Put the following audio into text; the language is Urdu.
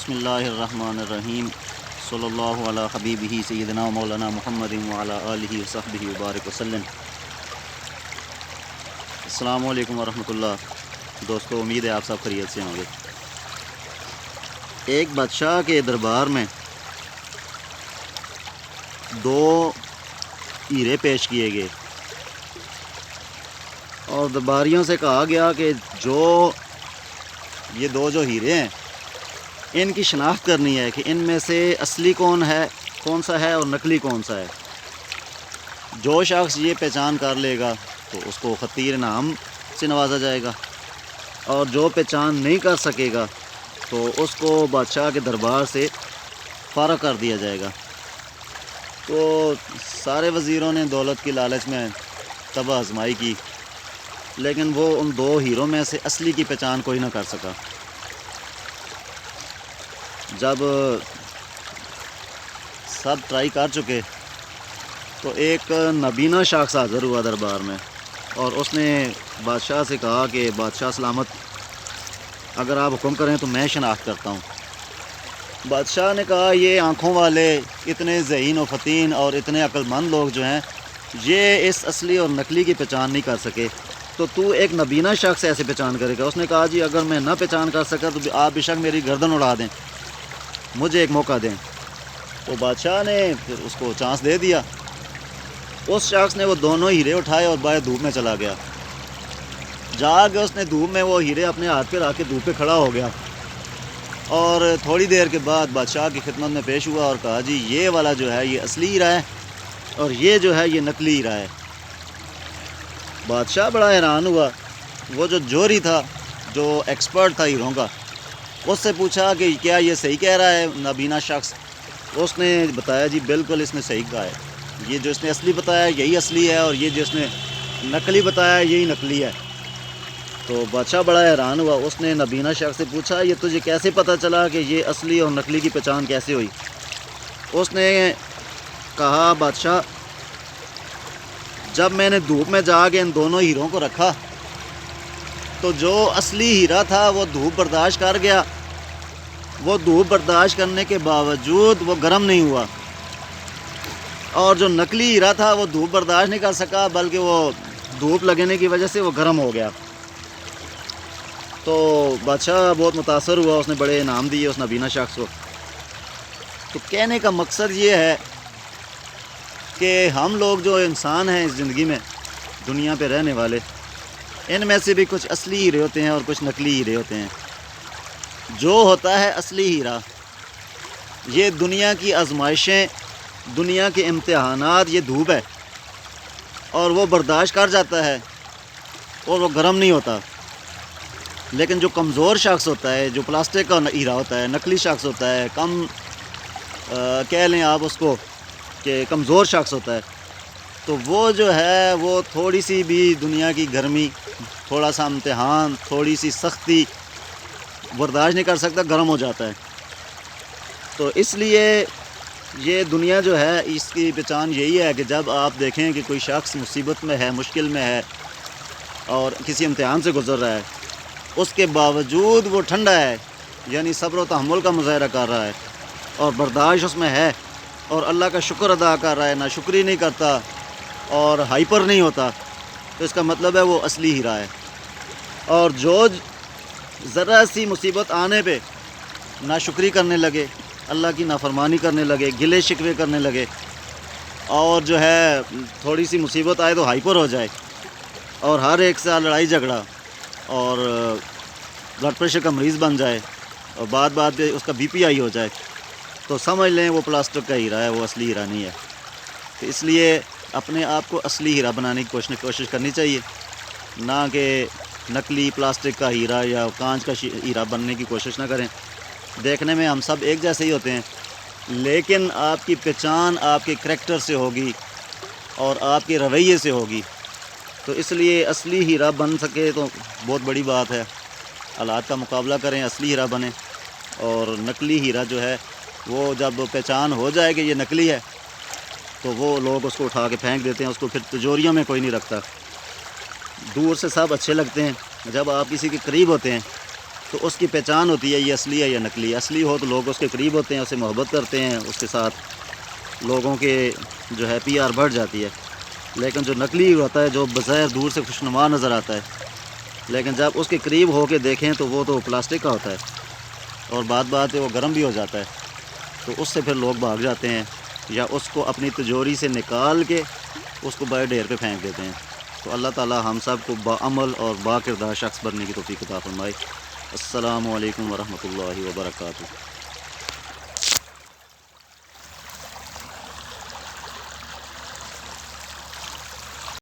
بسم اللہ الرحمن الرحیم صلی اللہ علی حبیبہ سیدنا و مولانا محمد وعلی آلہ وصحبہ وبارک وسلم۔ السلام علیکم ورحمۃ اللہ۔ دوستو، امید ہے آپ سب خیریت سے ہوں گے۔ ایک بادشاہ کے دربار میں دو ہیرے پیش کیے گئے اور درباریوں سے کہا گیا کہ یہ دو ہیرے ہیں، ان کی شناخت کرنی ہے کہ ان میں سے اصلی کون سا ہے اور نقلی کون سا ہے۔ جو شخص یہ پہچان کر لے گا تو اس کو خطیر انعام سے نوازا جائے گا، اور جو پہچان نہیں کر سکے گا تو اس کو بادشاہ کے دربار سے فارغ کر دیا جائے گا۔ تو سارے وزیروں نے دولت کی لالچ میں تباہ آزمائی کی، لیکن وہ ان دو ہیروں میں سے اصلی کی پہچان کوئی نہ کر سکا۔ جب سب ٹرائی کر چکے تو ایک نابینا شخص حاضر ہوا دربار میں، اور اس نے بادشاہ سے کہا کہ بادشاہ سلامت، اگر آپ حکم کریں تو میں شناخت کرتا ہوں۔ بادشاہ نے کہا یہ آنکھوں والے اتنے ذہین و فطین اور اتنے عقل مند لوگ جو ہیں، یہ اس اصلی اور نقلی کی پہچان نہیں کر سکے، تو ایک نابینا شخص ایسے پہچان کرے گا۔ اس نے کہا جی اگر میں نہ پہچان کر سکا تو آپ بے شک میری گردن اڑا دیں، مجھے ایک موقع دیں۔ تو بادشاہ نے پھر اس کو چانس دے دیا۔ اس شخص نے وہ دونوں ہیرے اٹھائے اور باہر دھوپ میں چلا گیا۔ جا کے اس نے دھوپ میں وہ ہیرے اپنے ہاتھ پہ رکھ کے دھوپ پہ کھڑا ہو گیا، اور تھوڑی دیر کے بعد بادشاہ کی خدمت میں پیش ہوا اور کہا جی یہ والا جو ہے یہ اصلی ہیرا ہے اور یہ جو ہے یہ نقلی ہیرا ہے۔ بادشاہ بڑا حیران ہوا۔ وہ جو جوہری تھا، جو ایکسپرٹ تھا ہیروں کا، اس سے پوچھا کہ کیا یہ صحیح کہہ رہا ہے نابینا شخص؟ اس نے بتایا جی بالکل اس نے صحیح کہا ہے، یہ جو اس نے اصلی بتایا یہی اصلی ہے، اور یہ جو اس نے نقلی بتایا یہی نقلی ہے۔ تو بادشاہ بڑا حیران ہوا۔ اس نے نابینا شخص سے پوچھا یہ تجھے کیسے پتہ چلا کہ یہ اصلی اور نقلی کی پہچان کیسے ہوئی؟ اس نے کہا بادشاہ جب میں نے دھوپ میں جا کے ان دونوں ہیروں کو رکھا تو جو اصلی ہیرا تھا وہ دھوپ برداشت کر گیا، وہ دھوپ برداشت کرنے کے باوجود وہ گرم نہیں ہوا، اور جو نقلی ہیرا تھا وہ دھوپ برداشت نہیں کر سکا بلکہ وہ دھوپ لگنے کی وجہ سے وہ گرم ہو گیا۔ تو بادشاہ بہت متاثر ہوا، اس نے بڑے انعام دیے اس نابینا شخص کو۔ تو کہنے کا مقصد یہ ہے کہ ہم لوگ جو انسان ہیں اس زندگی میں، دنیا پہ رہنے والے، ان میں سے بھی کچھ اصلی ہیرے ہوتے ہیں اور کچھ نقلی ہیرے ہوتے ہیں۔ جو ہوتا ہے اصلی ہیرا، یہ دنیا کی آزمائشیں، دنیا کے امتحانات، یہ دھوپ ہے اور وہ برداشت کر جاتا ہے اور وہ گرم نہیں ہوتا۔ لیکن جو کمزور شخص ہوتا ہے، جو پلاسٹک کا ہیرا ہوتا ہے، نقلی شخص ہوتا ہے، کہہ لیں آپ اس کو کہ کمزور شخص ہوتا ہے، تو وہ جو ہے وہ تھوڑی سی بھی دنیا کی گرمی، تھوڑا سا امتحان، تھوڑی سی سختی برداشت نہیں کر سکتا، گرم ہو جاتا ہے۔ تو اس لیے یہ دنیا جو ہے اس کی پہچان یہی ہے کہ جب آپ دیکھیں کہ کوئی شخص مصیبت میں ہے، مشکل میں ہے اور کسی امتحان سے گزر رہا ہے، اس کے باوجود وہ ٹھنڈا ہے، یعنی صبر و تحمل کا مظاہرہ کر رہا ہے اور برداشت اس میں ہے، اور اللہ کا شکر ادا کر رہا ہے، ناشکری نہیں کرتا اور ہائپر نہیں ہوتا، تو اس کا مطلب ہے وہ اصلی ہیرا ہے۔ اور جو ذرا سی مصیبت آنے پہ ناشکری کرنے لگے، اللہ کی نافرمانی کرنے لگے، گلے شکوے کرنے لگے، اور جو ہے تھوڑی سی مصیبت آئے تو ہائپر ہو جائے اور ہر ایک سے لڑائی جھگڑا اور بلڈ پریشر کا مریض بن جائے اور بعد پہ اس کا بی پی آئی ہو جائے، تو سمجھ لیں وہ پلاسٹک کا ہیرا ہے، وہ اصلی ہیرا نہیں ہے۔ تو اس لیے اپنے آپ کو اصلی ہیرا بنانے کی کوشش کرنی چاہیے، نہ کہ نقلی پلاسٹک کا ہیرا یا کانچ کا ہیرا بننے کی کوشش نہ کریں۔ دیکھنے میں ہم سب ایک جیسے ہی ہوتے ہیں، لیکن آپ کی پہچان آپ کے کریکٹر سے ہوگی اور آپ کے رویے سے ہوگی۔ تو اس لیے اصلی ہیرا بن سکے تو بہت بڑی بات ہے، حالات کا مقابلہ کریں، اصلی ہیرا بنیں۔ اور نقلی ہیرا جو ہے وہ جب پہچان ہو جائے کہ یہ نقلی ہے تو وہ لوگ اس کو اٹھا کے پھینک دیتے ہیں، اس کو پھر تجوریوں میں کوئی نہیں رکھتا۔ دور سے سب اچھے لگتے ہیں، جب آپ کسی کے قریب ہوتے ہیں تو اس کی پہچان ہوتی ہے یہ اصلی ہے یا نقلی. اصلی ہو تو لوگ اس کے قریب ہوتے ہیں, اسے محبت کرتے ہیں, اس کے ساتھ لوگوں کے جو ہے پی آر بڑھ جاتی ہے. لیکن جو نقلی ہوتا ہے, جو بظاہر دور سے خوشنما نظر آتا ہے, لیکن جب اس کے قریب ہو کے دیکھیں تو وہ تو پلاسٹک کا ہوتا ہے, اور بات وہ گرم بھی ہو جاتا ہے. تو اس سے پھر لوگ بھاگ جاتے ہیں, یا اس کو اپنی تجوری سے نکال کے اس کو بائے ڈھیر پہ پھینک دیتے ہیں. تو اللہ تعالی ہم سب کو باعمل اور با کردار شخص بننے کی توفیق عطا فرمائے. السلام علیکم ورحمۃ اللہ وبرکاتہ.